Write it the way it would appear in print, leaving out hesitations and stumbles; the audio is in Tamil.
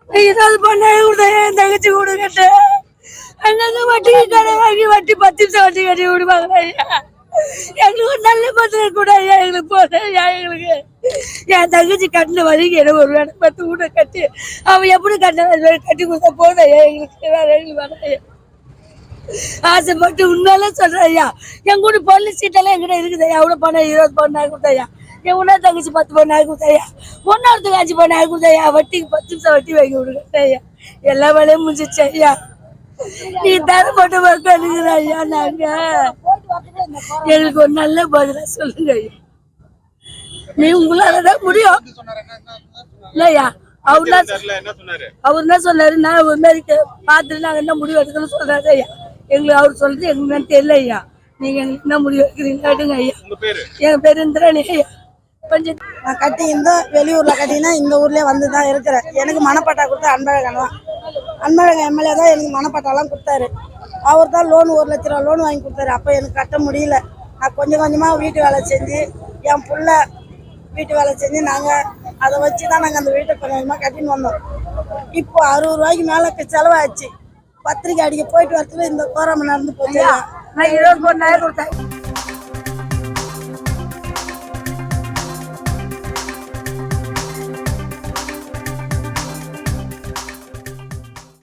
ஏதாவது பண்ண என் தங்கச்சி வீடு கட்ட அங்கங்க வட்டி கடை வாங்கி வட்டி 10 நிமிஷம் வட்டி கட்டி விடுவாங்க ஐயா. எங்களுக்கு ஒரு நல்ல பத்திரம் கூட ஐயா எங்களுக்கு போதும் ஐயா. எங்களுக்கு என் தங்கச்சி கட்டின வரைக்கும் எனக்கு ஒரு வேலை 10 வீட்டை கட்டி அவன் எப்படி கட்டின கட்டி கொடுத்தா போதும் ஐயா. எங்களுக்கு வேற எங்களுக்கு வேணாம் ஐயா. ஆசைப்பட்டு உண்மையில சொல்றேன் ஐயா. என் கூட போலீஸ் சீட்டெல்லாம் எங்கிட்ட இருக்குது ஐயா. எவ்வளோ பணம் 20 பவுன் ஆகி கொடுத்தாயா. என் ஒன்றா தங்கச்சி 10 பவுன் ஆகி கொடுத்தாயா. ஒன்னாவதுக்கு 5 பவுன் ஆகி கொடுத்தாயா. வட்டிக்கு 10 நிமிஷம் வட்டி வாங்கி விடுங்க ஐயா. எல்லா வேலையும் முடிஞ்சிச்சு ஐயா. நீ தரப்பட்ட மக்கள் ஐயா. நாங்க எங்களுக்கு ஒரு நல்ல பதிலா சொல்லுங்க ஐயா. நீ உங்களாலதான் முடியும் இல்லையா. அவர் என்ன சொன்னாரு, நான் ஒரு மாதிரி பார்த்துட்டு நாங்க என்ன முடிவு எடுக்கணும்னு சொல்றாரு ஐயா. எங்களுக்கு அவர் சொல்றது எங்களுக்கு தெரியல ஐயா. நீங்க எங்களுக்கு என்ன முடிவு எடுக்கிறீங்க ஐயா. என் பேரு இந்திராணி ஐயா. நான் கட்டி இந்த வெளியூர்ல கட்டினா இந்த ஊர்லயே வந்துதான் இருக்கிறேன். எனக்கு மனப்பட்டா கொடுத்தா அன்பழகன் தான். அன்பழகன் எம்எல்ஏ தான் எனக்கு மனப்பட்டாலாம் கொடுத்தாரு. அவர் தான் லோன் 1 லட்ச ரூபா லோன் வாங்கி கொடுத்தாரு. அப்போ எனக்கு கட்ட முடியல. நான் கொஞ்சம் கொஞ்சமாக வீட்டு வேலை செஞ்சு என் புள்ள வீட்டு வேலை செஞ்சு நாங்கள் அதை வச்சு தான் நாங்கள் அந்த வீட்டை கொஞ்சம் கொஞ்சமாக கட்டின்னு வந்தோம். இப்போ 60 ரூபாய்க்கு மேலே செலவாச்சு. பத்திரிக்கை அடிக்க போயிட்டு வரத்துல இந்த கோராம நடந்து போச்சு. நான் 20 பொண்ணாயிரம் கொடுத்தேன்.